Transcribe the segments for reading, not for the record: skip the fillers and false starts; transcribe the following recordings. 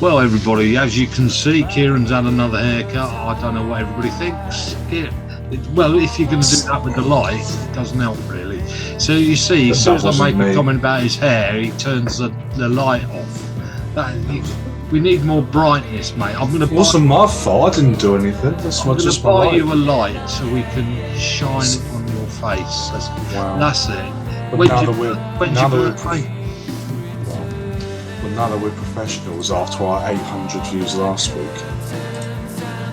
Well, everybody, as you can see, Kieran's had another haircut. I don't know what everybody thinks. Well, if you're going to do that with the light, it doesn't help really. So you see, as soon as I make a comment about his hair, he turns the light off. We need more brightness, mate. It wasn't my fault. I didn't do anything. That's not just my light. I'm going to buy you a light so we can shine it on your face. That's it. Now that we're professionals after our 800 views last week.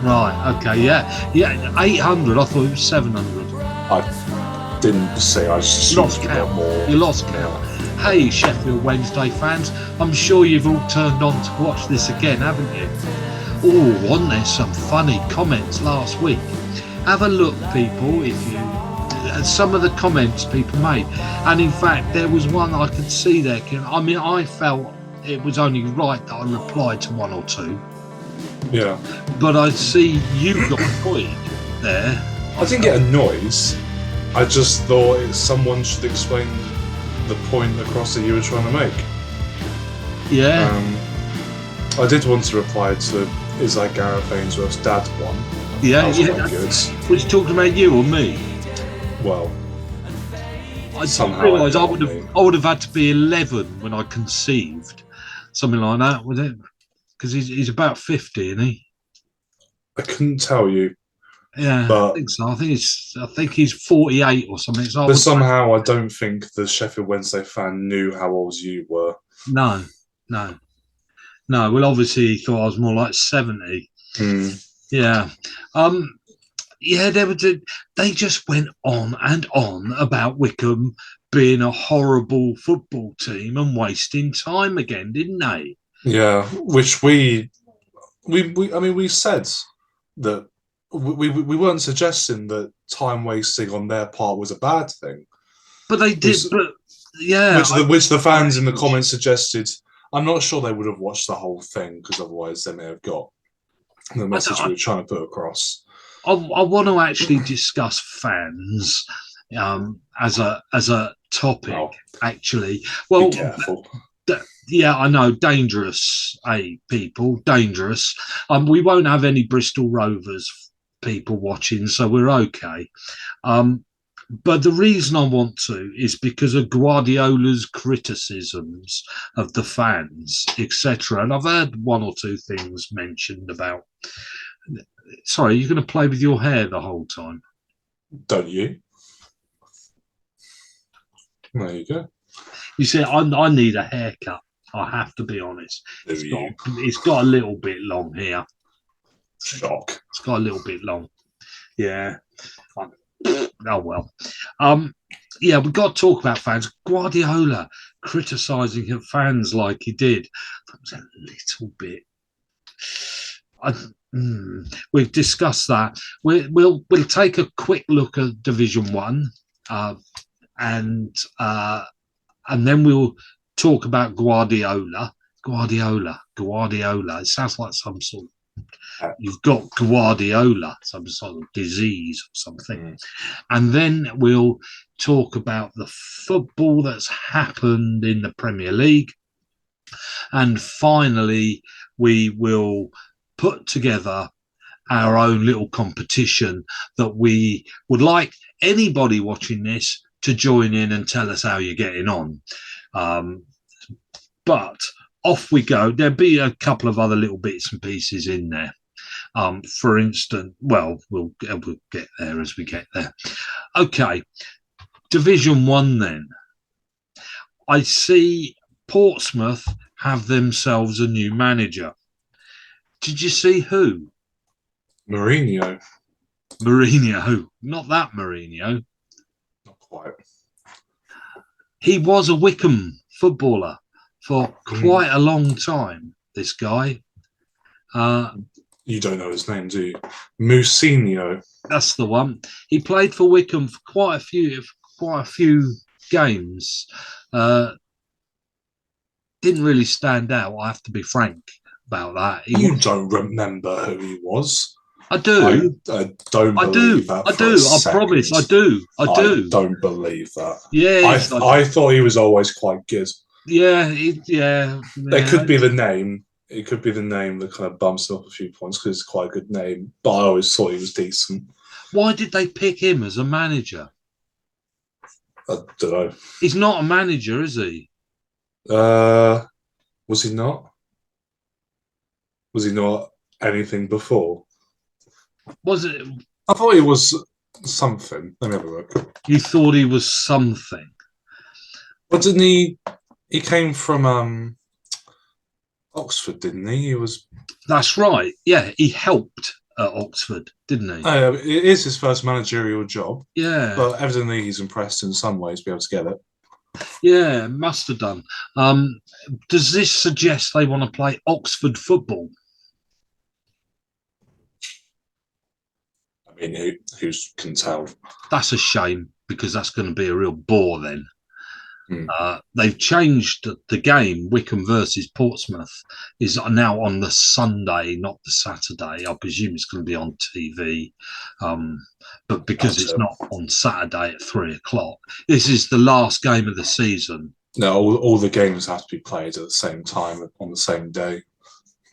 Right, okay, yeah, 800, I thought it was 700. I didn't say, I just lost count. More. You lost count. Hey, Sheffield Wednesday fans, I'm sure you've all turned on to watch this again, haven't you? Oh, wasn't there some funny comments last week? Have a look, people, some of the comments people made. And in fact, there was one I could see there. I mean, I felt it was only right that I replied to one or two. Yeah. But I see you got annoyed there. I didn't get annoyed. I just thought someone should explain the point across that you were trying to make. Yeah. I did want to reply to is that Gareth Ainsworth's dad one. Yeah, that was quite good. Was he talking about you or me? Well, I realised I would have had to be 11 when I conceived. Something like that, was it? Because he's about 50, isn't he? I couldn't tell you. Yeah, but I think so. I think he's 48 or something. So but somehow I don't think the Sheffield Wednesday fan knew how old you were. No. Well, obviously he thought I was more like 70. Yeah. Yeah, they just went on and on about Wycombe being a horrible football team and wasting time again, didn't they? Yeah, which we said that we weren't suggesting that time wasting on their part was a bad thing. But they did. Which the fans in the comments suggested. I'm not sure they would have watched the whole thing because otherwise they may have got the message we were trying to put across. I want to actually discuss fans as a topic. Actually, well, be careful. Yeah, I know, dangerous, people, dangerous. We won't have any Bristol Rovers people watching, so we're okay. But the reason I want to is because of Guardiola's criticisms of the fans, etc. And I've heard one or two things mentioned about. Sorry, you're going to play with your hair the whole time? Don't you? There you go. You see, I need a haircut. I have to be honest. It's got a little bit long here. Shock. It's got a little bit long. Yeah. Oh, well. Yeah, we've got to talk about fans. Guardiola criticising fans like he did. That was a little bit... we've discussed that. We'll take a quick look at Division 1 and then we'll talk about Guardiola. Guardiola. It sounds like some sort of... You've got Guardiola, some sort of disease or something. And then we'll talk about the football that's happened in the Premier League. And finally, we will put together our own little competition that we would like anybody watching this to join in and tell us how you're getting on. But off we go. There'll be a couple of other little bits and pieces in there. For instance, well, we'll get there as we get there. Okay, Division 1 then. I see Portsmouth have themselves a new manager. Did you see who? Mourinho. Not that Mourinho. Not quite. He was a Wycombe footballer for quite a long time, this guy. You don't know his name, do you? Mousinho. That's the one. He played for Wycombe for quite a few games. Didn't really stand out, I have to be frank about that. You don't remember who he was. I do. I don't believe that. I do. I promise. I do. I don't believe that. Yeah. I thought he was always quite good. Yeah. It could be the name. it could be the name that kind of bumps him up a few points because it's quite a good name. But I always thought he was decent. Why did they pick him as a manager? I don't know. He's not a manager, is he? Was he not? Was he not anything before? Was it? I thought he was something. Let me have a look. You thought he was something? But didn't he? He came from Oxford, didn't he? He was. That's right. Yeah, he helped at Oxford, didn't he? It is his first managerial job. Yeah. But evidently he's impressed in some ways to be able to get it. Yeah, must have done. Does this suggest they want to play Oxford football? I mean, who can tell? That's a shame because that's going to be a real bore then. They've changed the game. Wycombe versus Portsmouth is now on the Sunday, not the Saturday. I presume it's going to be on TV, but because it's not on Saturday at 3:00, this is the last game of the season. No, all the games have to be played at the same time on the same day.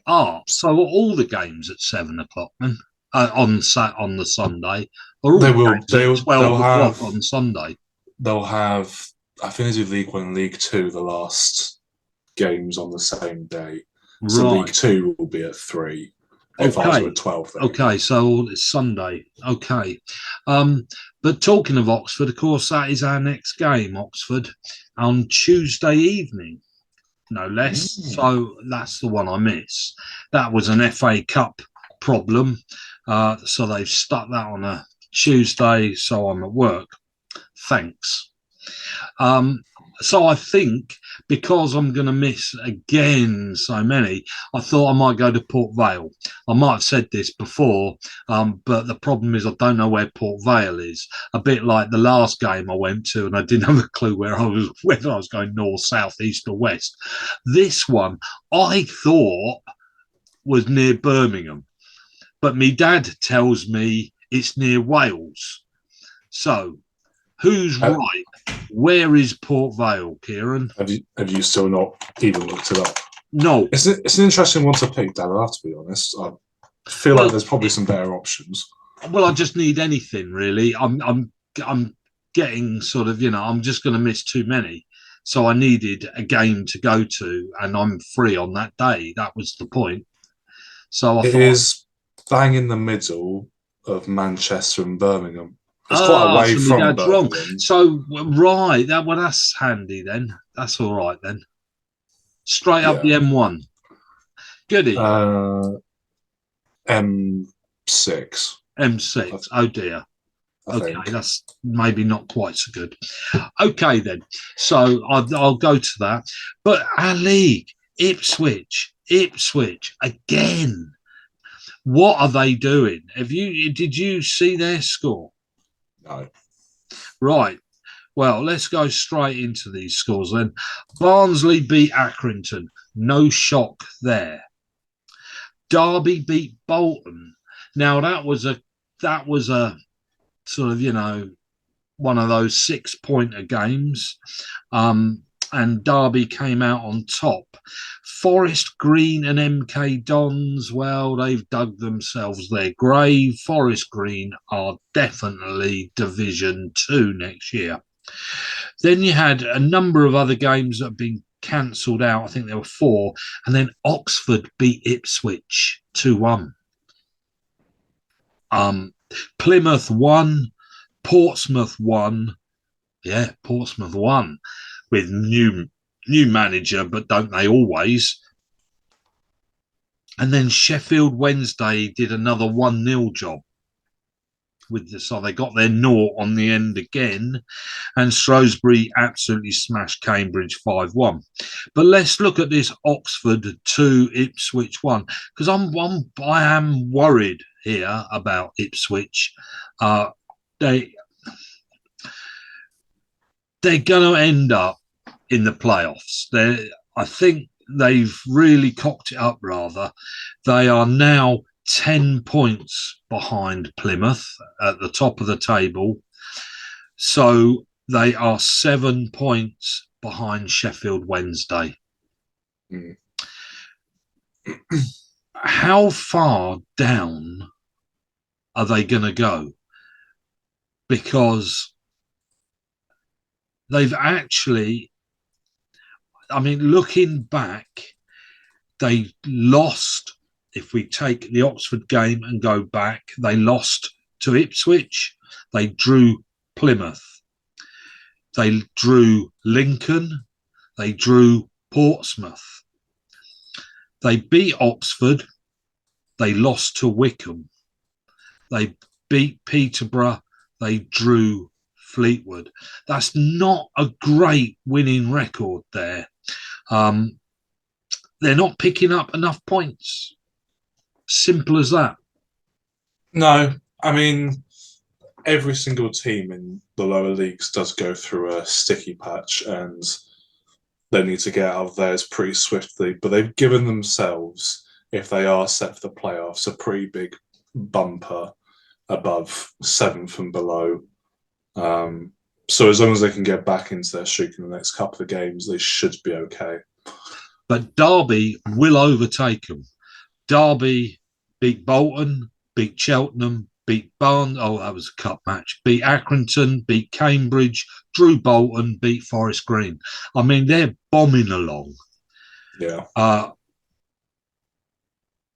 So all the games at 7:00 then on the Sunday, or all they the will. games at 12:00 on Sunday. They'll have. I think they do League One and League Two, the last games on the same day. So Right. League Two will be at 3. If I was at 12. Then. Okay, so it's Sunday. Okay. But talking of Oxford, of course, that is our next game, Oxford, on Tuesday evening, no less. So that's the one I miss. That was an FA Cup problem. So they've stuck that on a Tuesday, so I'm at work. Thanks. So I think because I'm going to miss again so many, I thought I might go to Port Vale. I might have said this before, but the problem is I don't know where Port Vale is. A bit like the last game I went to, and I didn't have a clue whether I was going north, south, east, or west. This one I thought was near Birmingham, but my dad tells me it's near Wales. So who's right? Where is Port Vale, Kieran? Have you still not even looked it up? No. It's an interesting one to pick, Dad. I have to be honest. I feel like there's probably some better options. Well, I just need anything really. I'm getting sort of, I'm just going to miss too many. So I needed a game to go to, and I'm free on that day. That was the point. So I thought it is bang in the middle of Manchester and Birmingham. It's quite away from Birmingham. Wrong. So right, that's handy then. That's all right then. Straight up the M1. Goody. M6. M6. Oh dear. Okay, that's maybe not quite so good. Okay then. So I'll go to that. But our league, Ipswich again. What are they doing? Did you see their score? No. Right. Well, let's go straight into these scores then. Barnsley beat Accrington. No shock there. Derby beat Bolton. Now that was a sort of, one of those 6-pointer games. And Derby came out on top. Forest Green and MK Dons, well, they've dug themselves their grave. Forest Green are definitely Division 2 next year. Then you had a number of other games that have been cancelled out. I think there were 4. And then Oxford beat Ipswich 2-1. Plymouth won. Portsmouth won. Yeah, Portsmouth won. With new manager, but don't they always? And then Sheffield Wednesday did another 1-0 job. So they got their naught on the end again. And Shrewsbury absolutely smashed Cambridge 5-1. But let's look at this Oxford 2, Ipswich 1. Because I am worried here about Ipswich. They're going to end up in the playoffs. I think they've really cocked it up, rather. They are now 10 points behind Plymouth at the top of the table. So they are 7 points behind Sheffield Wednesday. how far down are they going to go? Because they've actually, I mean, looking back, they lost. If we take the Oxford game and go back, they lost to Ipswich. They drew Plymouth. They drew Lincoln. They drew Portsmouth. They beat Oxford. They lost to Wickham. They beat Peterborough. They drew Fleetwood. That's not a great winning record there. They're not picking up enough points. Simple as that. No, I mean, every single team in the lower leagues does go through a sticky patch, and they need to get out of theirs pretty swiftly. But they've given themselves, if they are set for the playoffs, a pretty big bumper above 7th and below. So as long as they can get back into their streak in the next couple of games, they should be okay. But Derby will overtake them. Derby beat Bolton, beat Cheltenham, beat Barnes. Oh, that was a cup match. Beat Accrington, beat Cambridge, drew Bolton, beat Forest Green. I mean, they're bombing along. Yeah.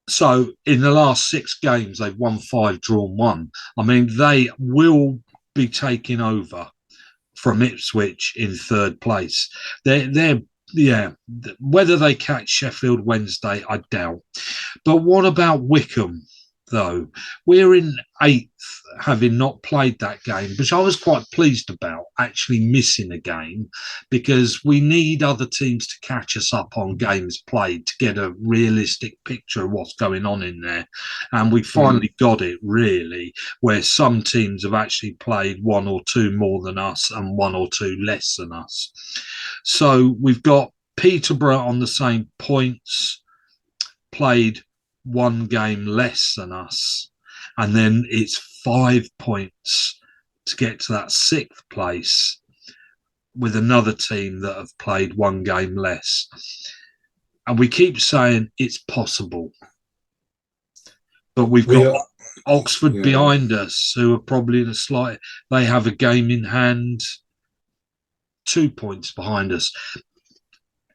So in the last 6 games, they've won 5, drawn 1. I mean, they will be taking over from Ipswich in 3rd place. They're whether they catch Sheffield Wednesday, I doubt. But what about Wickham, though? We're in 8th, having not played that game, which I was quite pleased about, actually missing a game, because we need other teams to catch us up on games played to get a realistic picture of what's going on in there. And we finally got it, really, where some teams have actually played 1 or 2 more than us and 1 or 2 less than us. So we've got Peterborough on the same points, played 1 game less than us, and then it's 5 points to get to that 6th place with another team that have played 1 game less. And we keep saying it's possible, but we've got Oxford behind us, who are probably in a slight, they have a game in hand, 2 points behind us.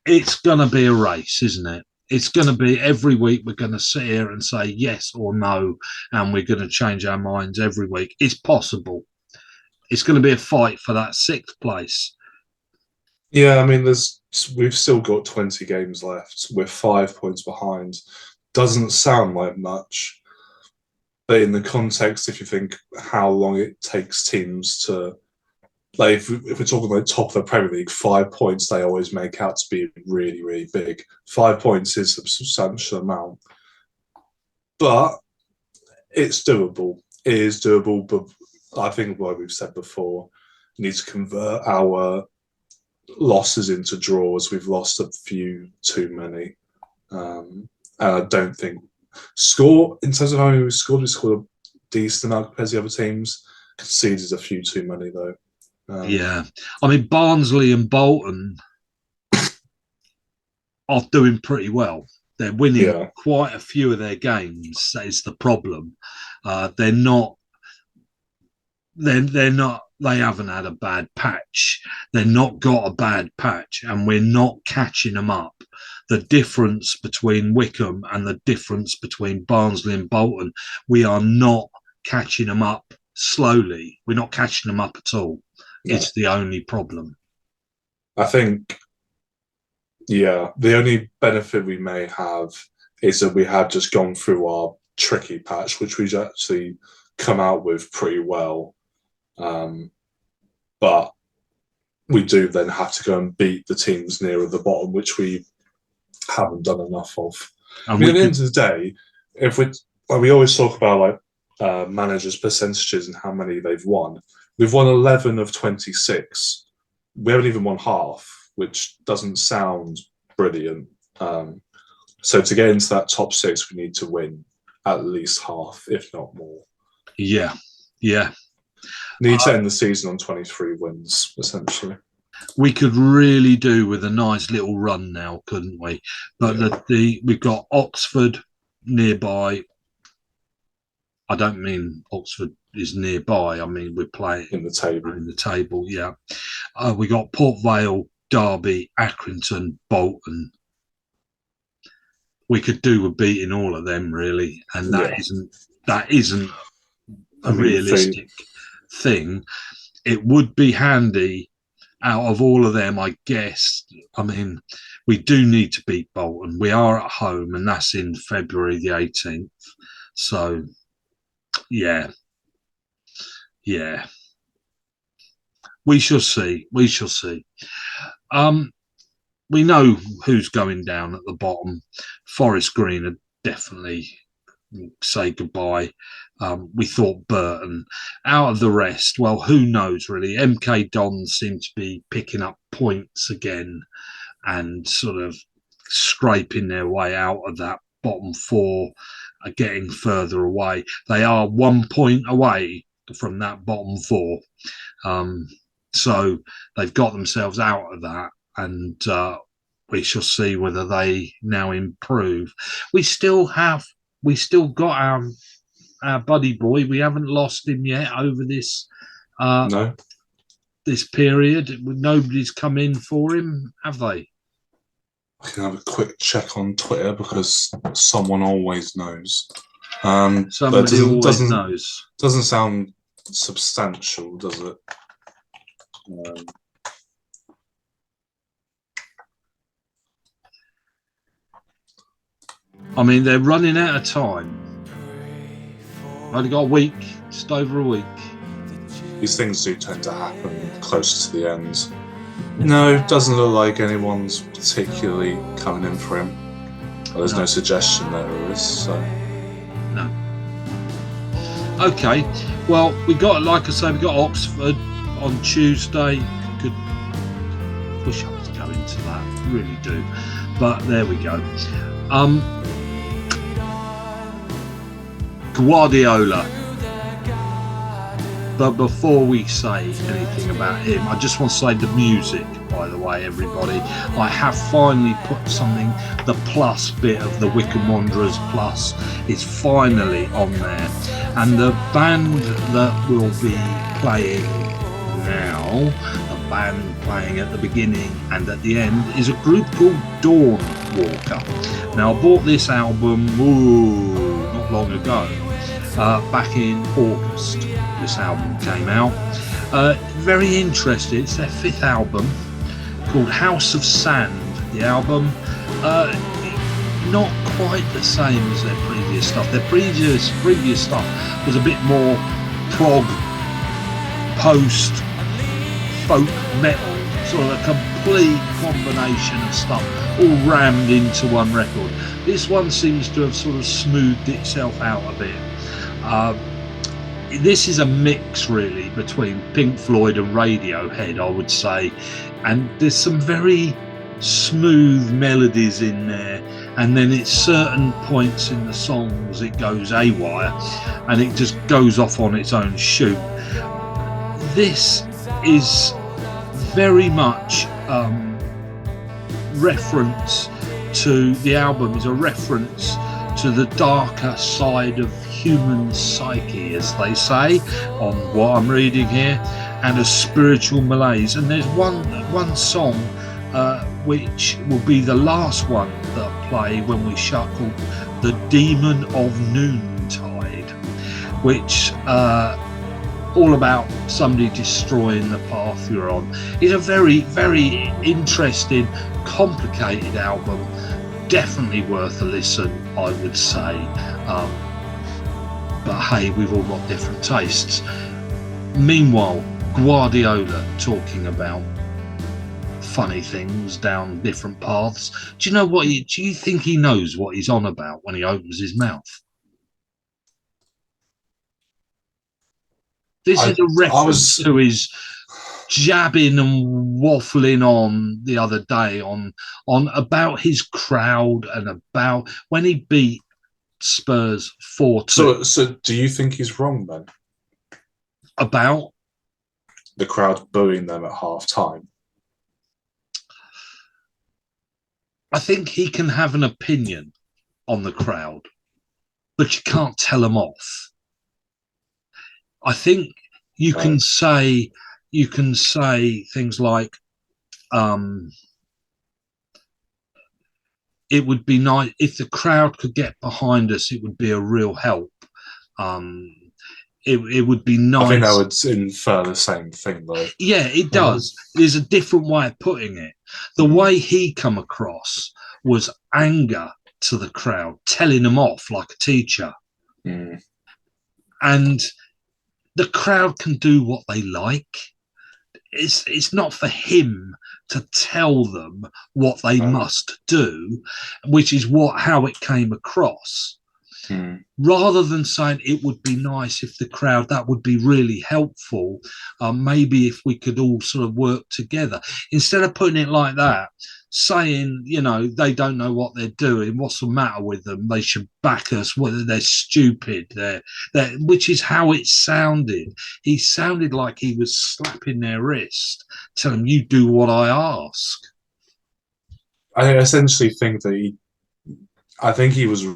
It's going to be a race, isn't it? It's going to be every week we're going to sit here and say yes or no, and we're going to change our minds every week. It's possible. It's going to be a fight for that 6th place. Yeah, I mean, we've still got 20 games left. We're 5 points behind. Doesn't sound like much, but in the context, if you think how long it takes teams to, like, if we're talking about top of the Premier League, 5 points they always make out to be really, really big. 5 points is a substantial amount, but it's doable. It is doable, but I think, like we've said before, we need to convert our losses into draws. We've lost a few too many, and I don't think in terms of how many we scored a decent amount compared to the other teams. Conceded a few too many though. Yeah, I mean, Barnsley and Bolton are doing pretty well. They're winning quite a few of their games. That is the problem. They're not. They're not. They haven't had a bad patch. They're not got a bad patch, and we're not catching them up. The difference between Wickham and the difference between Barnsley and Bolton, we are not catching them up slowly. We're not catching them up at all. No. It's the only problem. I think, the only benefit we may have is that we have just gone through our tricky patch, which we've actually come out with pretty well. But we do then have to go and beat the teams nearer the bottom, which we haven't done enough of. At the end of the day, if we always talk about managers' percentages and how many they've won. We've won 11 of 26. We haven't even won half, which doesn't sound brilliant. So to get into that top 6, we need to win at least half, if not more. Yeah. Need to end the season on 23 wins, essentially. we could really do with a nice little run now, couldn't we? But we've got Oxford nearby. I don't mean Oxford is nearby. I mean we're playing in the table. In the table, yeah. We got Port Vale, Derby, Accrington, Bolton. We could do with beating all of them, really, and that isn't a realistic thing. It would be handy out of all of them, I guess. I mean, we do need to beat Bolton. We are at home, and that's in February the 18th. So, yeah. We shall see. We know who's going down at the bottom. Forest Green are definitely say goodbye. We thought Burton. Out of the rest, well, who knows really? MK Dons seem to be picking up points again and sort of scraping their way out of that bottom four, getting further away. They are 1 point away from that bottom four. So they've got themselves out of that, and we shall see whether they now improve. We still got our buddy boy. We haven't lost him yet over this No. this period. Nobody's come in for him, have they? I can have a quick check on Twitter because someone always knows. Somebody always knows. Doesn't sound substantial, does it? I mean, they're running out of time. Only got a week, just over a week. These things do tend to happen close to the end. No, doesn't look like anyone's particularly coming in for him. Well, there's no suggestion there is, so. No. Okay, well, we got Oxford on Tuesday. Good push-ups go into that, really do. But there we go. Guardiola. But before we say anything about him, I just want to say the music, by the way, everybody. I have finally put something, the plus bit of the Wycombe Wanderers plus is finally on there. And the band that will be playing now, the band playing at the beginning and at the end, is a group called Dawnwalker. Now, I bought this album not long ago, back in August. This album came out. Very interesting. It's their fifth album called House of Sand. The album, not quite the same as their previous stuff. Their previous stuff was a bit more prog, post, folk metal, sort of a complete combination of stuff, all rammed into one record. This one seems to have sort of smoothed itself out a bit. This is a mix really between Pink Floyd and Radiohead, I would say, and there's some very smooth melodies in there, and then at certain points in the songs it goes haywire and it just goes off on its own shoot. This is very much reference to the album is a reference to the darker side of human psyche, as they say, on what I'm reading here, and a spiritual malaise. And there's one song which will be the last one that I play when we shut, called The Demon of Noontide, which all about somebody destroying the path you're on. It's a very, very interesting, complicated album. Definitely worth a listen, I would say. But hey, we've all got different tastes. Meanwhile, Guardiola talking about funny things down different paths. Do you think he knows what he's on about when he opens his mouth? This is a reference to his jabbing and waffling on the other day on about his crowd and about when he beat Spurs 4-2. So do you think he's wrong then? About? The crowd booing them at half time. I think he can have an opinion on the crowd, but you can't tell them off. I think you Right. can say things like, um, it would be nice if the crowd could get behind us. It would be a real help. Um, it would be I think that nice. would infer the same thing, though. Yeah, it Um, does. There's a different way of putting it. The mm, way he come across was anger to the crowd, telling them off like a teacher. mm, And the crowd can do what they like. It's not for him to tell them what they no, must do, which is how it came across. mm. Rather than saying it would be nice if the crowd, that would be really helpful. Maybe if we could all sort of work together, instead of putting it like that, saying, they don't know what they're doing. What's the matter with them? They should back us. Whether they're stupid, which is how it sounded. He sounded like he was slapping their wrist, telling them, "You do what I ask." I essentially think that I think he was,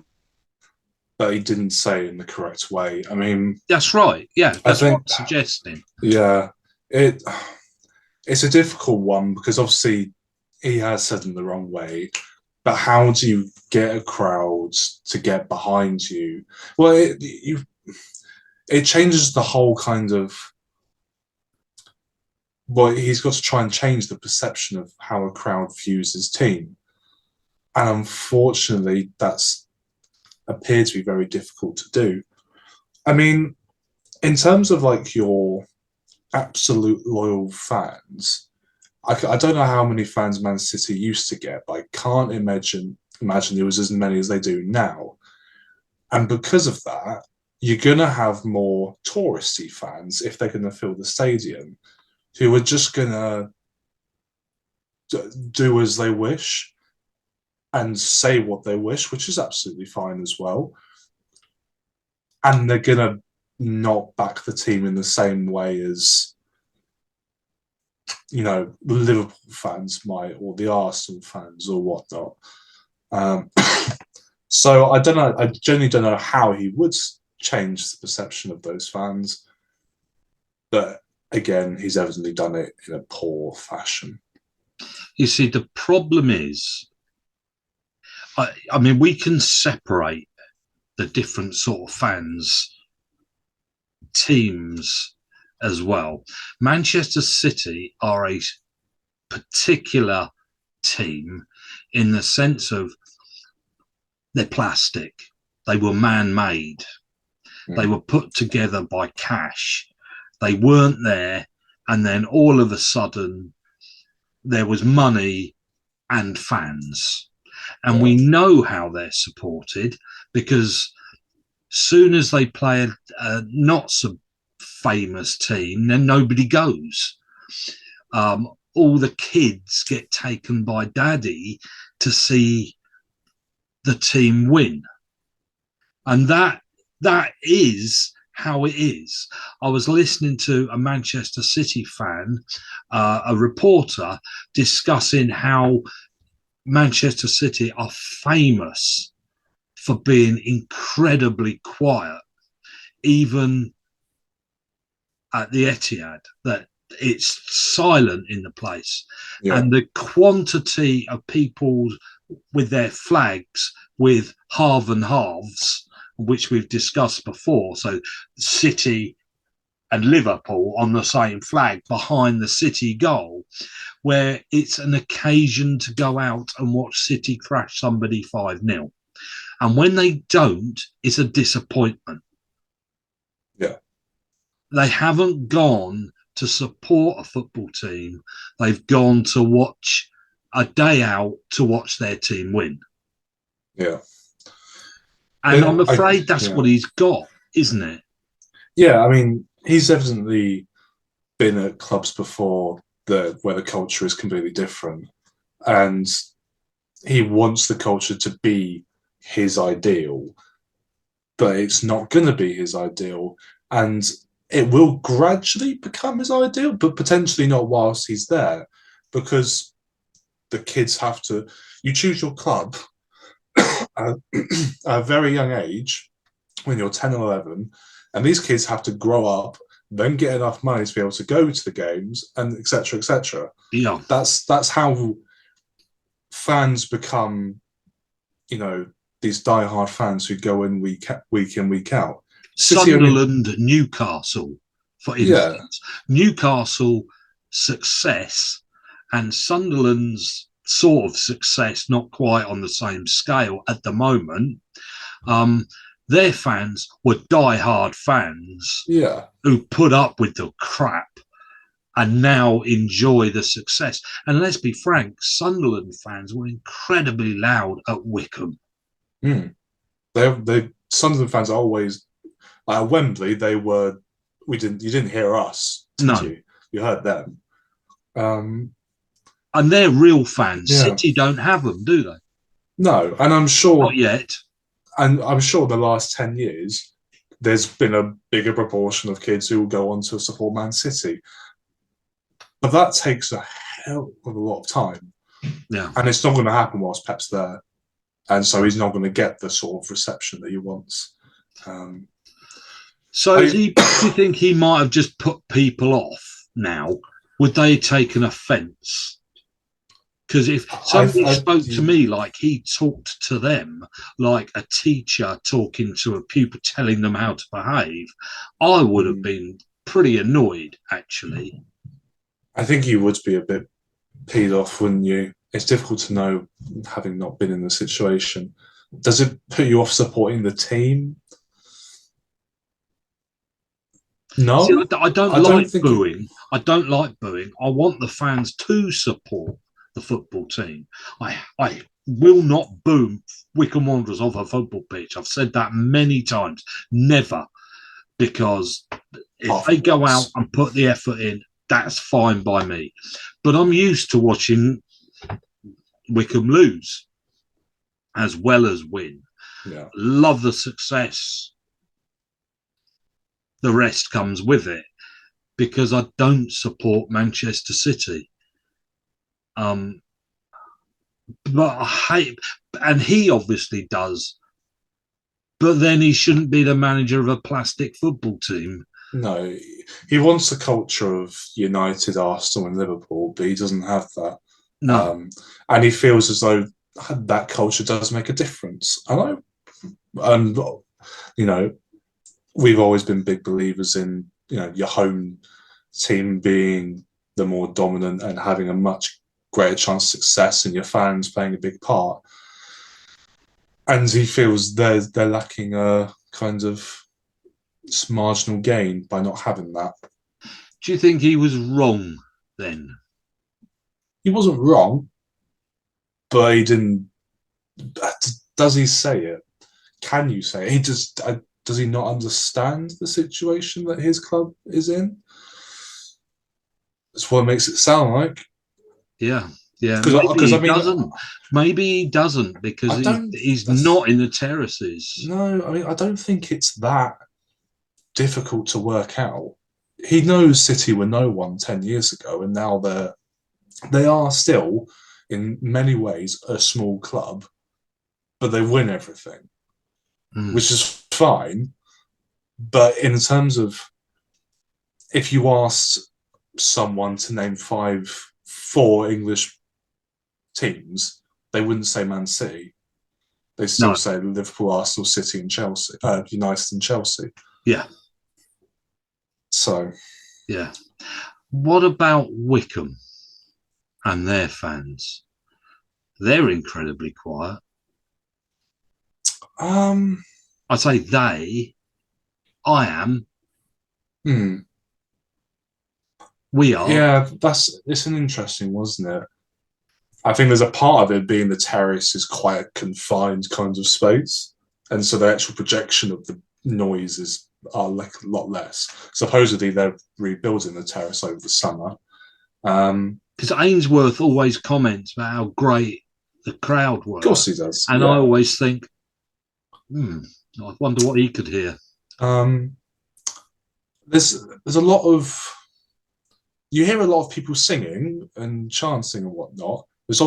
but he didn't say it in the correct way. I mean, That's right. Yeah, I that's what think, I'm suggesting. yeah, it it's a difficult one because obviously he has said in the wrong way. But how do you get a crowd to get behind you? Well, it changes the whole kind of. Well, he's got to try and change the perception of how a crowd views his team, and unfortunately, that's appeared to be very difficult to do. I mean, in terms of like your absolute loyal fans, I don't know how many fans Man City used to get, but I can't imagine it was as many as they do now. And because of that, you're gonna have more touristy fans if they're gonna fill the stadium, who are just gonna do as they wish and say what they wish, which is absolutely fine as well. And they're gonna not back the team in the same way as the Liverpool fans might, or the Arsenal fans, or whatnot. Um, so I don't know. I genuinely don't know how he would change the perception of those fans, but again, he's evidently done it in a poor fashion. You see, the problem is, I mean, we can separate the different sort of fans, teams as well. Manchester City are a particular team in the sense of they're plastic. They were man-made. They were put together by cash. They weren't there, and then all of a sudden there was money and fans. And Yeah. we know how they're supported because soon as they play a not so famous team, then nobody goes. All the kids get taken by daddy to see the team win, and that is how it is. I was listening to a Manchester City fan, a reporter, discussing how Manchester City are famous for being incredibly quiet, even at the Etihad, that it's silent in the place. Yeah. And the quantity of people with their flags with half and halves, which we've discussed before. So City and Liverpool on the same flag behind the City goal, where it's an occasion to go out and watch City crash somebody 5-0. And when they don't, it's a disappointment. Yeah. They haven't gone to support a football team. They've gone to watch a day out to watch their team win. Yeah. And I'm afraid that's yeah. what he's got, isn't it? Yeah. I mean, he's evidently been at clubs before where the culture is completely different, and he wants the culture to be his ideal, but it's not going to be his ideal, and it will gradually become his ideal, but potentially not whilst he's there, because the kids have to. you choose your club at a very young age, when you're 10 or 11, and these kids have to grow up, then get enough money to be able to go to the games, and etc. etc. Yeah. That's how fans become, these diehard fans who go in week in, week out. Sunderland, Newcastle, for Yeah, instance. Newcastle success and Sunderland's sort of success, not quite on the same scale at the moment. Their fans were die-hard fans yeah. who put up with the crap and now enjoy the success. And let's be frank, Sunderland fans were incredibly loud at Wickham. They Sunderland fans are always at Wembley. They were. You didn't hear us, did No. you? You heard them. And they're real fans. Yeah. City don't have them, do they? No, and I'm sure. Not yet. And I'm sure the last 10 years, there's been a bigger proportion of kids who will go on to support Man City. But that takes a hell of a lot of time. Yeah. And it's not going to happen whilst Pep's there. And so he's not going to get the sort of reception that he wants. So do you think he might have just put people off now? Would they take an offence? Because if somebody spoke to me like he talked to them, like a teacher talking to a pupil, telling them how to behave, I would have been pretty annoyed, actually. I think you would be a bit peed off, wouldn't you? It's difficult to know, having not been in the situation. Does it put you off supporting the team? No. See, I don't like booing. I don't like booing. I want the fans to support the football team. I will not boo Wycombe Wanderers off a football pitch. I've said that many times. Never. Because if they go out and put the effort in, that's fine by me. But I'm used to watching Wycombe lose as well as win. Yeah. Love the success. The rest comes with it, because I don't support Manchester City. But I hate, and he obviously does, but then he shouldn't be the manager of a plastic football team. No, he wants the culture of United, Arsenal and Liverpool, but he doesn't have that. No. And he feels as though that culture does make a difference. And we've always been big believers in, your home team being the more dominant and having a much greater chance of success, and your fans playing a big part. And he feels they're lacking a kind of marginal gain by not having that. Do you think he was wrong then? He wasn't wrong, but he didn't. Does he say it? Can you say it? Does he not understand the situation that his club is in? That's what it makes it sound like. Yeah. Yeah, maybe he doesn't because he's not in the terraces. No, I don't think it's that difficult to work out. He knows City were no one 10 years ago, and now they are still, in many ways, a small club, but they win everything, which is fine. But in terms of, if you asked someone to name 4 English teams, they wouldn't say Man City. They still say Liverpool, Arsenal, City, and Chelsea, United and Chelsea. Yeah. So. Yeah. What about Wycombe and their fans? They're incredibly quiet. I say they. I am. We are. Yeah, it's an interesting, wasn't it? I think there's a part of it being the terrace is quite a confined kind of space, and so the actual projection of the noises are like a lot less. Supposedly they're rebuilding the terrace over the summer. Because Ainsworth always comments about how great the crowd were. Of course he does. And I always think, I wonder what he could hear. There's a lot of, you hear a lot of people singing and chanting and whatnot. There's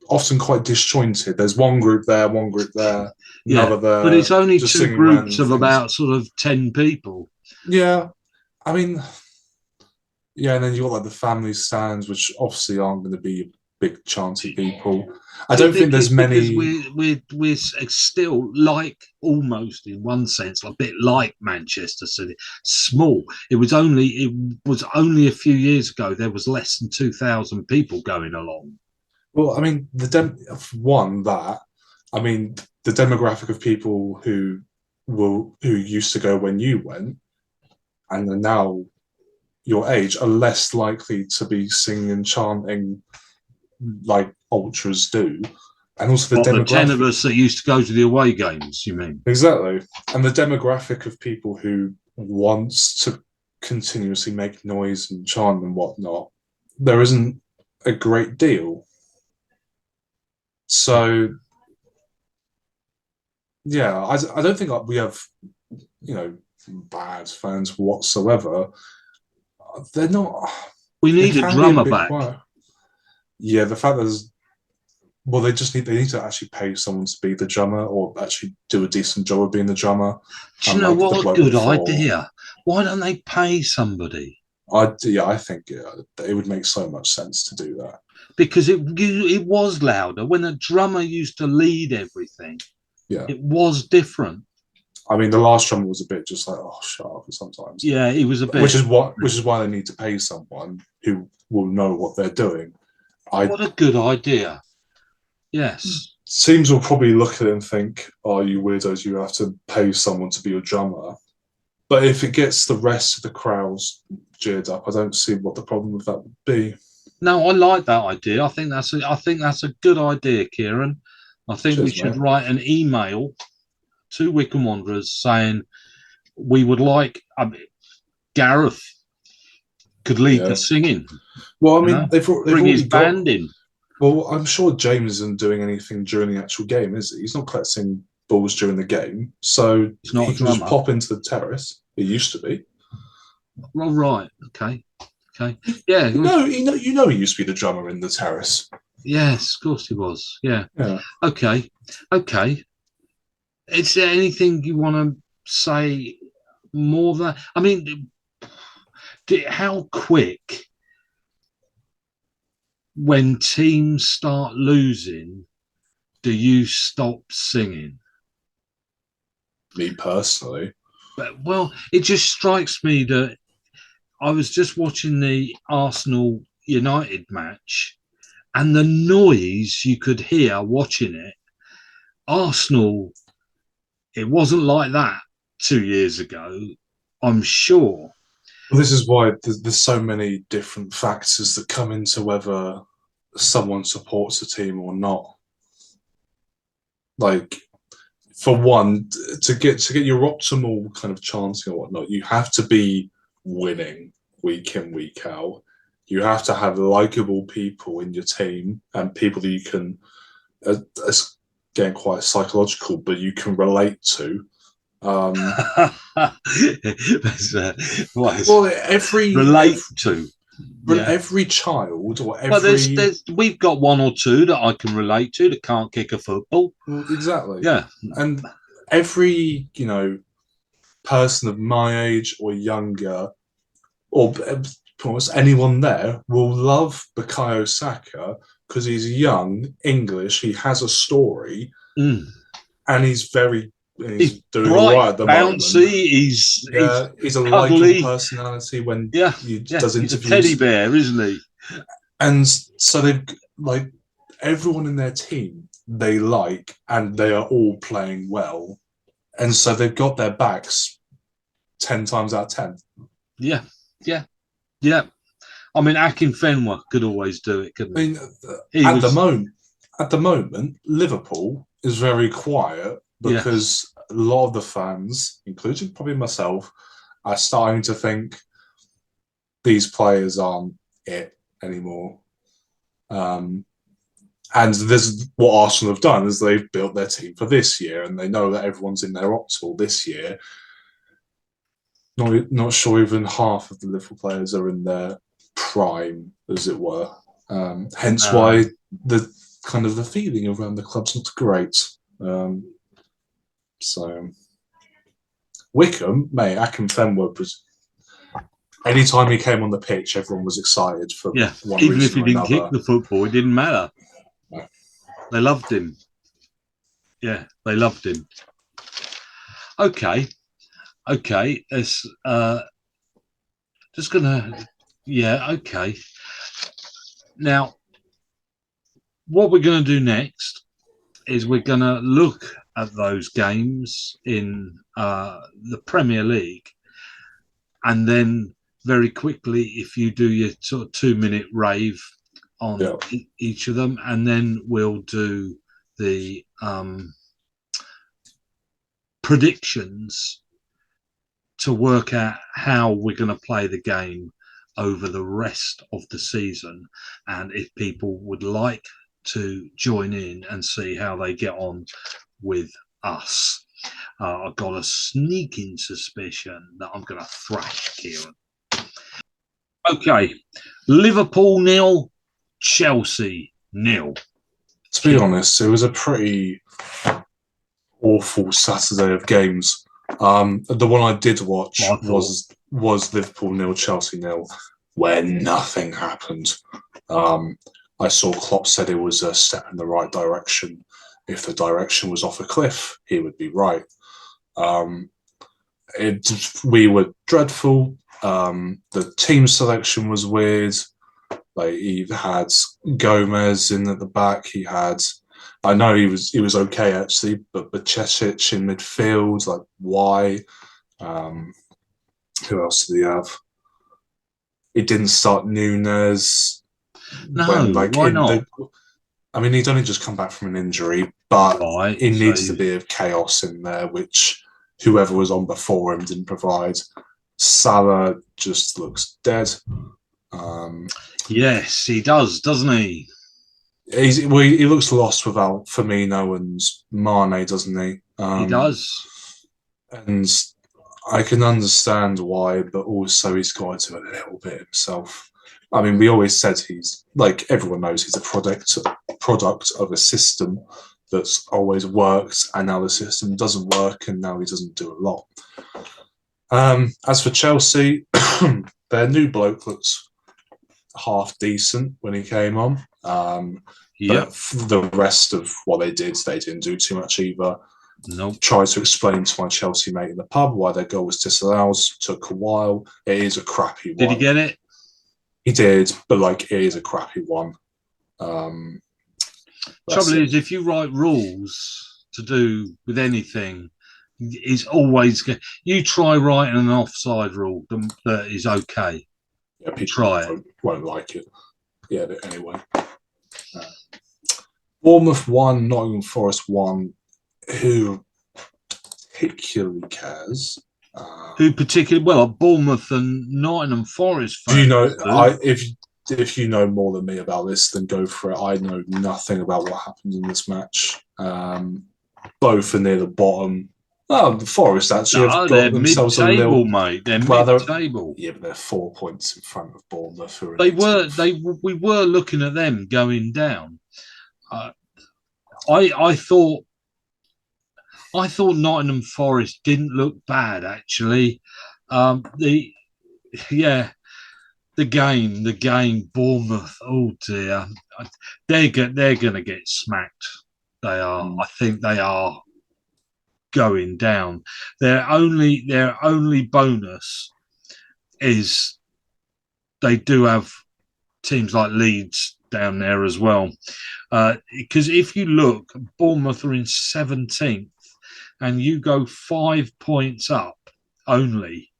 often quite disjointed. There's one group there, another there, but it's only just two singing groups random of things. about sort of 10 people. Yeah, I mean, yeah, and then you've got like the family stands, which obviously aren't going to be big chanty people. I don't think there's because many. we're still like, almost in one sense, a bit like Manchester City, small. It was only a few years ago there was less than 2,000 people going along. Well, I mean, I mean, the demographic of people who used to go when you went and are now your age are less likely to be singing and chanting like ultras do, and also the The 10 of demographic. us that used to go to the away games, you mean? Exactly, and the demographic of people who wants to continuously make noise and chant and whatnot, there isn't a great deal. So yeah, I don't think we have, bad fans whatsoever. They're not. We They need a can be a drummer bit back. quiet. Yeah, the fact that they need to actually pay someone to be the drummer or actually do a decent job of being the drummer. Do you know what a good idea? Why don't they pay somebody? I think it would make so much sense to do that. Because it was louder. When a drummer used to lead everything, Yeah. it was different. I mean, the last drummer was a bit just like, oh, shut up sometimes. Yeah, he was a bit. Which is why they need to pay someone who will know what they're doing. What a good idea. Yes. Teams will probably look at it and think, oh, you weirdos, you have to pay someone to be your drummer. But if it gets the rest of the crowds cheered up, I don't see what the problem with that would be. No, I like that idea. I think that's a good idea, Kieran. I think we should write an email to Wycombe Wanderers saying we would like Gareth could lead the singing. Well, I mean, they've bring his band in. Well, I'm sure James isn't doing anything during the actual game, is he? He's not collecting balls during the game, so he can just pop into the terrace. He used to be. Well, right. Okay. Yeah. You know, he used to be the drummer in the terrace. Yes, of course he was. Yeah. Yeah. Okay. Is there anything you want to say more than? I mean, how quick, when teams start losing, do you stop singing? Me personally. Well, it just strikes me that I was just watching the Arsenal United match, and the noise you could hear watching it. Arsenal, it wasn't like that 2 years ago, I'm sure. Well, this is why there's so many different factors that come into whether someone supports a team or not. Like, for one, to get your optimal kind of chanting or whatnot, you have to be winning week in, week out. You have to have likable people in your team and people that you can, it's getting quite psychological, but you can relate to. Well, every child or every we've got one or two that I can relate to that can't kick a football. Well, exactly. Yeah, and every person of my age or younger, or almost anyone there, will love Bukayo Saka because he's young, English, he has a story, and he's doing all right at the moment. He's a likable personality when he does interviews. He's a teddy bear, isn't he? And so they've everyone in their team they like, and they are all playing well, and so they've got their backs 10 times out of 10. Yeah. I mean, Akinfenwa could always do it, couldn't he? At the moment, Liverpool is very quiet because a lot of the fans, including probably myself, are starting to think these players aren't it anymore. And this is what Arsenal have done, is they've built their team for this year, and they know that everyone's in their optimal this year. Not sure even half of the Liverpool players are in their prime, as it were. Hence why kind of the feeling around the club's not great. So Wickham, mate, Akinfenwa was. Anytime he came on the pitch, everyone was excited for one even reason if he or didn't another. kick the football, it didn't matter. No. They loved him. Yeah, they loved him. Okay. It's just gonna. Yeah. Okay. Now, what we're going to do next is we're going to look at those games in the Premier League, and then very quickly, if you do your sort of 2-minute rave on each of them, and then we'll do the predictions to work out how we're going to play the game over the rest of the season, and if people would like to join in and see how they get on with us. I've got a sneaking suspicion that I'm going to thrash Kieran. Okay, Liverpool 0, Chelsea 0. To be honest, it was a pretty awful Saturday of games. The one I did watch was Liverpool 0, Chelsea 0, where nothing happened. I saw Klopp said it was a step in the right direction. If the direction was off a cliff, he would be right. We were dreadful. The team selection was weird. Like, he had Gomez in at the back. He had, I know he was okay actually, but Bacesic in midfield. Like, why? Who else did he have? He didn't start Nunes. No, why not? I mean, he'd only just come back from an injury, but he needs a bit of chaos in there, which whoever was on before him didn't provide. Salah just looks dead. Yes, he does, doesn't he? He looks lost without Firmino and Mane, doesn't he? He does. And I can understand why, but also he's got to do a little bit himself. I mean, we always said he's, like, everyone knows he's a product of a system that's always worked, and now the system doesn't work, and now he doesn't do a lot. As for Chelsea, their new bloke looks half decent when he came on. But the rest of what they didn't do too much either. Nope. Tried to explain to my Chelsea mate in the pub why their goal was disallowed. Took a while. It is a crappy one. Did he get it? He did, but like, it is a crappy one. Trouble is, if you write rules to do with anything, it's always you try writing an offside rule that is okay. Yeah, people won't like it. Yeah, but anyway. Bournemouth 1, Nottingham Forest 1. Who particularly cares? Well, Bournemouth and Nottingham Forest fans. Do you know? If you know more than me about this, then go for it. I know nothing about what happened in this match. Both are near the bottom. Oh, the Forest actually have got themselves a little. Mate. They're mid-table. Yeah, but they're 4 points in front of Bournemouth. We were looking at them going down. I thought Nottingham Forest didn't look bad actually. The game, Bournemouth. Oh dear, they're going to get smacked. They are. I think they are going down. Their only bonus is they do have teams like Leeds down there as well. Because if you look, Bournemouth are in 17th, and you go 5 points up only,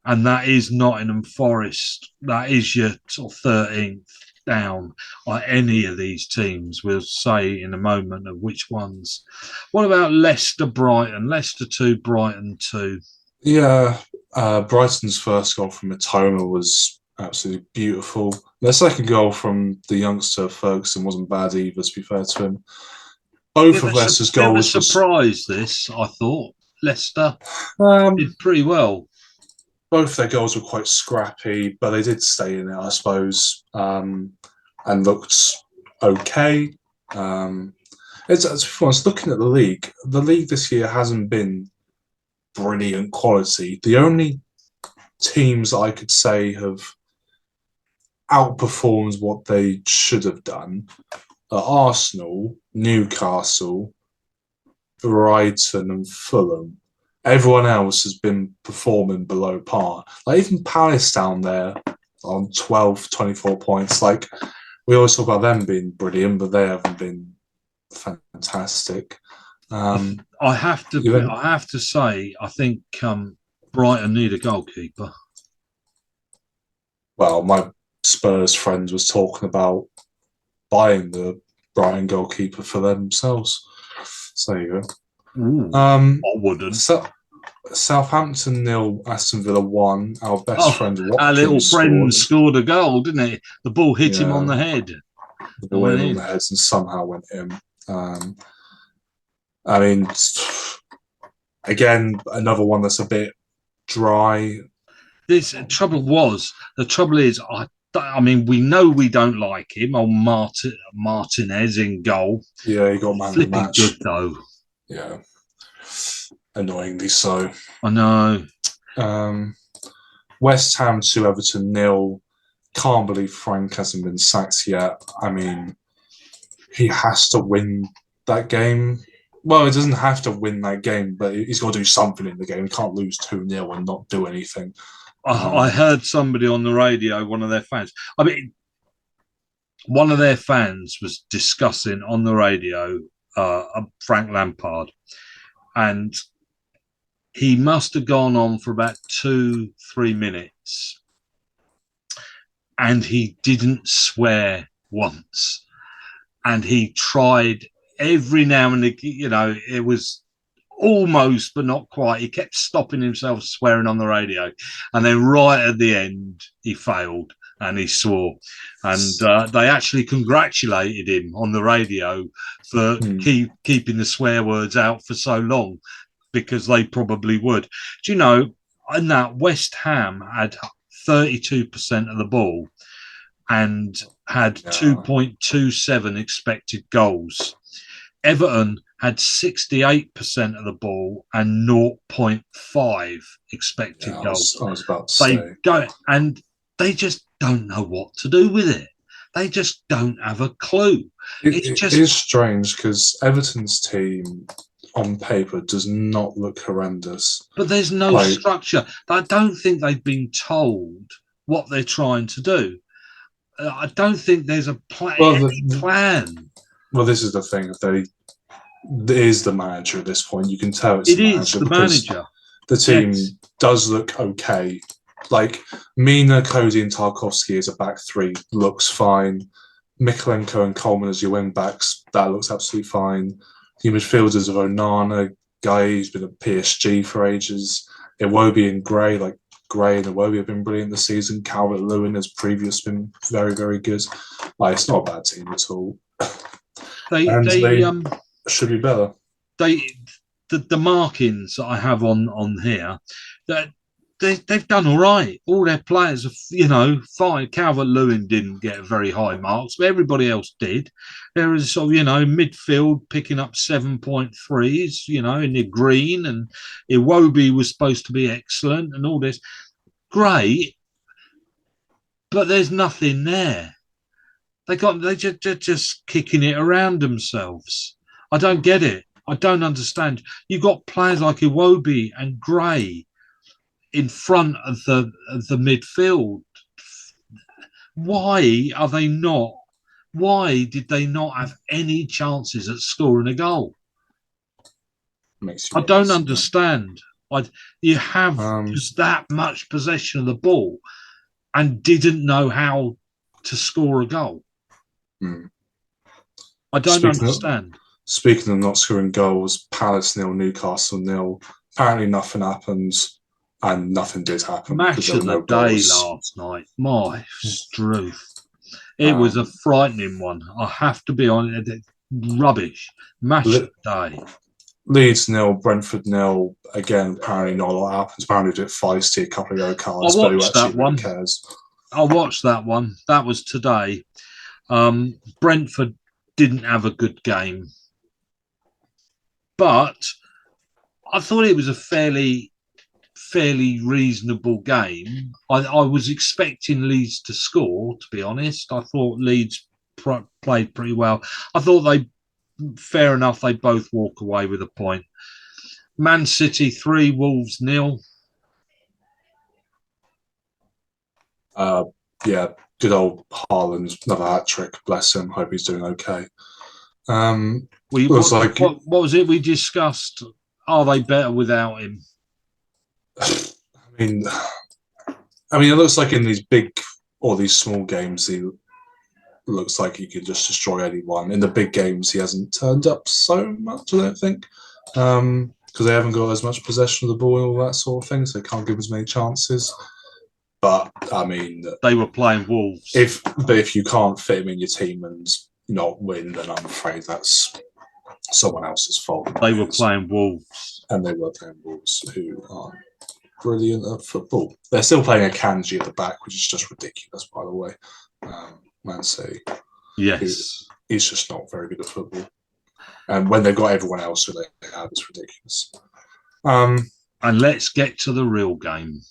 and that is Nottingham Forest. That is your sort of 13th down. Like any of these teams, we'll say in a moment of which ones. What about Leicester, Brighton? Leicester 2, Brighton 2. Yeah, Brighton's first goal from Matoma was absolutely beautiful. Their second goal from the youngster Ferguson wasn't bad either, to be fair to him. Both of Leicester's goals were surprised. I thought Leicester did pretty well. Both their goals were quite scrappy, but they did stay in it, I suppose, and looked okay. It's looking at the league. The league this year hasn't been brilliant quality. The only teams I could say have outperformed what they should have done are Arsenal, Newcastle, Brighton, and Fulham. Everyone else has been performing below par. Like even Palace down there on 12, 24 points. Like we always talk about them being brilliant, but they haven't been fantastic. I have to say, I think Brighton need a goalkeeper. Well, my Spurs friend was talking about buying the Brighton goalkeeper for themselves. So there you go. Ooh, I wouldn't. Southampton 0, Aston Villa 1. Our best friend Watkins our little friend scored a goal, didn't he? The ball hit him on the head. The ball hit him on the head and somehow went in. I mean, again, another one that's a bit dry. The trouble is, I mean, we know we don't like him. Oh, Martinez in goal. Yeah, he got man of the match. Good though. Yeah, annoyingly so. I know. West Ham 2, Everton 0. Can't believe Frank hasn't been sacked yet. I mean, he has to win that game. Well, he doesn't have to win that game, but he's got to do something in the game. He can't lose 2-0 and not do anything. I heard somebody on the radio, one of their fans. I mean, one of their fans was discussing on the radio Frank Lampard, and he must have gone on for about 2-3 minutes, and he didn't swear once, and he tried every now and again. You know, it was almost, but not quite. He kept stopping himself swearing on the radio, and then right at the end, he failed and he swore. And they actually congratulated him on the radio for keeping the swear words out for so long, because they probably would. Do you know, in that West Ham had 32% of the ball and had 2.27 expected goals. Everton had 68% of the ball and 0.5 expected goals. I was about to say. And they just don't know what to do with it. They just don't have a clue. It is strange because Everton's team on paper does not look horrendous. But there's no structure. I don't think they've been told what they're trying to do. I don't think there's a plan. Well, this is the thing. It is the manager at this point. You can tell it's the manager. The team does look okay. Like Mina, Cody, and Tarkovsky as a back three looks fine. Mikolenko and Coleman as your wing backs, that looks absolutely fine. The midfielders of Onana, Guy, who's been at PSG for ages. Iwobi and Gray, like Gray and Iwobi have been brilliant this season. Calvert-Lewin has previously been very, very good. It's not a bad team at all. They should be better. The markings that I have on here, that they've done all right. All their players are, fine. Calvert-Lewin didn't get very high marks, but everybody else did. There is midfield picking up 7.3s, in the green, and Iwobi was supposed to be excellent and all this. Great, but there's nothing there. They're just kicking it around themselves. I don't get it. I don't understand. You've got players like Iwobi and Gray in front of the midfield. Why are they not? Why did they not have any chances at scoring a goal? I don't understand. You have just that much possession of the ball and didn't know how to score a goal. I don't understand. Speaking of not scoring goals, Palace 0, Newcastle 0. Apparently nothing happened, and nothing did happen. Match of the day last night. My Struth. It was a frightening one. I have to be honest. Rubbish. Match of the day. Leeds 0, Brentford 0. Again, apparently not a lot happens. Apparently did feisty, a couple of yellow cards, but who actually really cares? I watched that one. That was today. Brentford didn't have a good game. But I thought it was a fairly reasonable game. I was expecting Leeds to score, to be honest. I thought Leeds played pretty well. I thought fair enough, they both walk away with a point. Man City 3, Wolves 0. Yeah, good old Haaland, another hat trick. Bless him. Hope he's doing okay. What was it we discussed? Are they better without him? I mean, it looks like in these big or these small games, he looks like he could just destroy anyone. In the big games, he hasn't turned up so much, I don't think, because they haven't got as much possession of the ball and all that sort of thing, so they can't give as many chances. But I mean, they were playing Wolves. If you can't fit him in your team and not win, then I'm afraid that's someone else's fault. They were playing Wolves, and they were playing Wolves, who are brilliant at football. They're still playing a Kanji at the back, which is just ridiculous, by the way. Man City, yes, he's just not very good at football. And when they've got everyone else who they have, it's ridiculous. And let's get to the real game.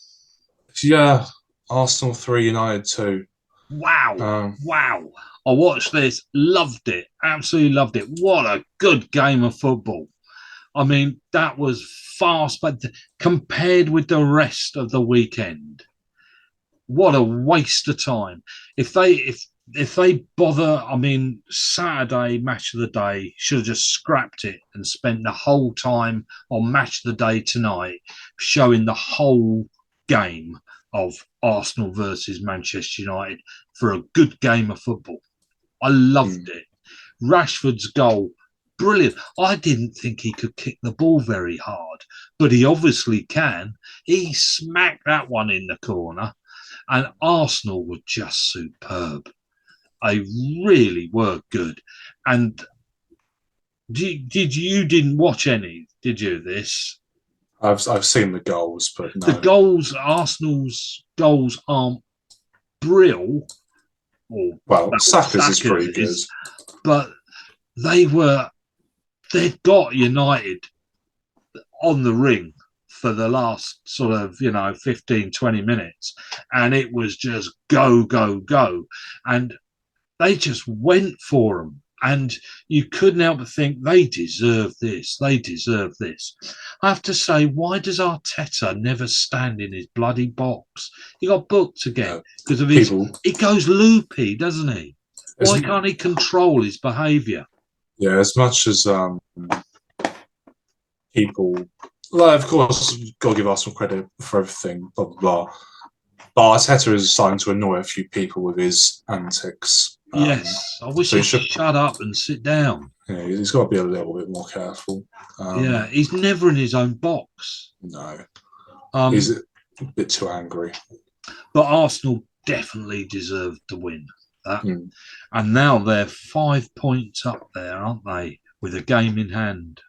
Yeah, Arsenal 3, United 2. Wow. Wow. I watched this, loved it, absolutely loved it. What a good game of football. I mean, that was fast, but compared with the rest of the weekend, what a waste of time. If they bother, I mean, Saturday match of the day should have just scrapped it and spent the whole time on match of the day tonight showing the whole game of Arsenal versus Manchester United for a good game of football. I loved it. Rashford's goal, brilliant. I didn't think he could kick the ball very hard, but he obviously can. He smacked that one in the corner, and Arsenal were just superb. They really were good. And you didn't watch any, did you, this? I've seen the goals, but no. The goals, Arsenal's goals aren't brilliant. Well, Saka's is pretty good. But they'd got United on the ring for the last sort of, 15, 20 minutes. And it was just go, go, go. And they just went for them. And you couldn't help but think they deserve this. They deserve this. I have to say, why does Arteta never stand in his bloody box? He got booked again because of his. He goes loopy, doesn't he? Why can't he control his behaviour? Yeah, as much as people, like, of course, got to give us some credit for everything, blah blah blah. But Arteta is starting to annoy a few people with his antics. Yes, I wish he'd shut up and sit down. Yeah, he's got to be a little bit more careful. Yeah, he's never in his own box. No, he's a bit too angry. But Arsenal definitely deserved to win that. And now they're 5 points up there, aren't they, with a game in hand?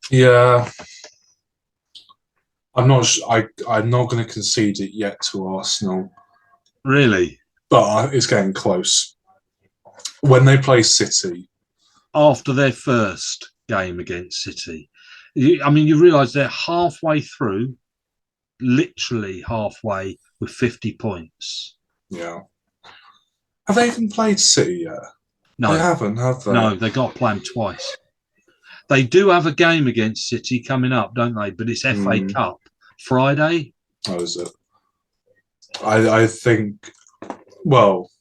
Yeah. I'm not going to concede it yet to Arsenal. Really? But it's getting close. When they play City, after their first game against City, you realise they're halfway through, literally halfway, with 50 points. Yeah. Have they even played City yet? No. They haven't, have they? No, they got to play them twice. They do have a game against City coming up, don't they? But it's FA Cup. Friday. Oh, is it? I think, well,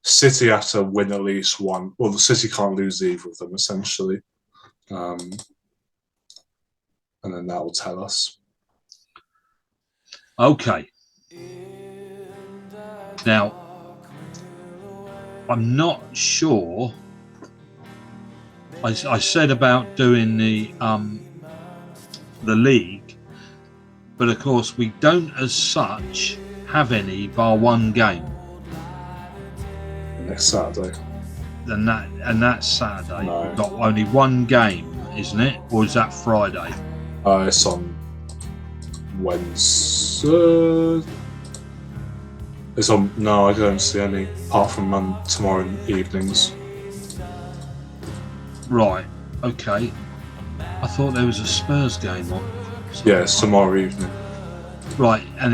City have to win at least one. Well, the City can't lose either of them, essentially. And then that will tell us. Okay. Now, I'm not sure. I said about doing the league, but of course we don't, as such, have any bar one game. Next Saturday. And that's Saturday. No. We've got only one game, isn't it? Or is that Friday? It's on Wednesday. No, I don't see any, apart from tomorrow evenings. Right. Okay. I thought there was a Spurs game on. Yeah, it's tomorrow evening. Right, and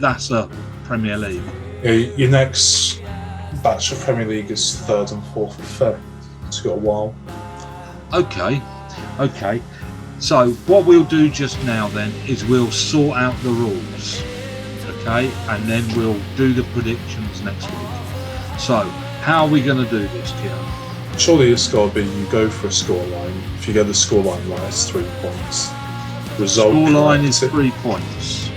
that's a Premier League? Yeah, your next batch of Premier League is 3rd and 4th of Feb. It's got a while. Okay. So what we'll do just now then is we'll sort out the rules, okay, and then we'll do the predictions next week. So how are we going to do this, Kieran? Surely it's got to be you go for a scoreline. If you get the scoreline right, it's 3 points. Result Scoreline is correct, 3 points.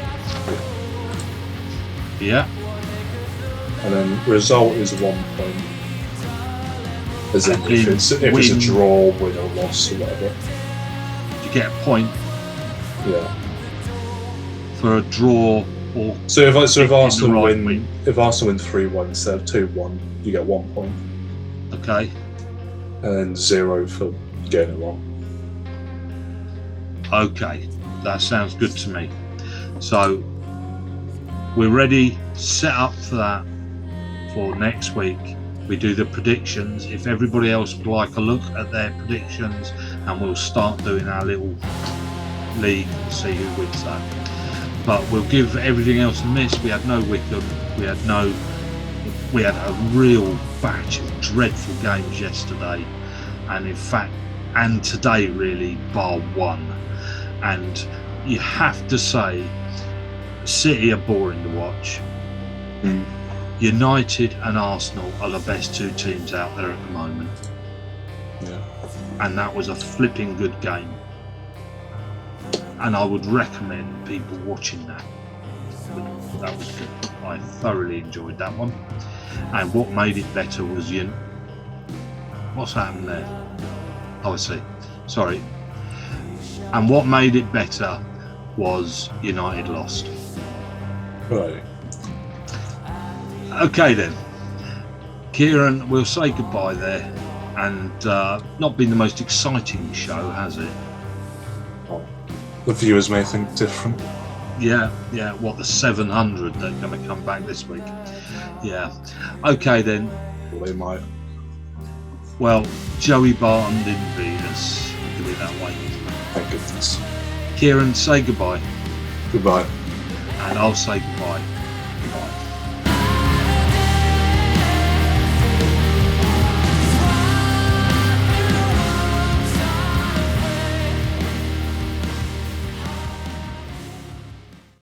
Yeah. and then result is 1 point. As in, And if it's a win- draw, win or loss or whatever. You get a point Yeah. for a draw or So if the Arsenal right win, win. if Arsenal win 3-1 instead of 2-1, you get 1 point, okay. and then 0 for getting it wrong. Okay, that sounds good to me. So we're ready, set up for that for next week. We do the predictions. If everybody else would like a look at their predictions, and we'll start doing our little league and see who wins that. But we'll give everything else a miss. We had no Wickham. We had a real batch of dreadful games yesterday, and in fact, and today really, bar one. And you have to say, City are boring to watch. United and Arsenal are the best 2 teams out there at the moment. Yeah. And that was a flipping good game. And I would recommend people watching that. That was good. I thoroughly enjoyed that one. And what made it better was what's happened there? Oh, I see. Sorry. And what made it better was United lost. Right. Okay then, Kieran, we'll say goodbye there. And not been the most exciting show, has it? Well, the viewers may think different. Yeah. What, the 700 that are going to come back this week? Yeah. Okay then. Well, they might. Well, Joey Barton didn't beat us. Put it that way. Thank goodness. Kieran, say goodbye. Goodbye. And I'll say goodbye. Goodbye.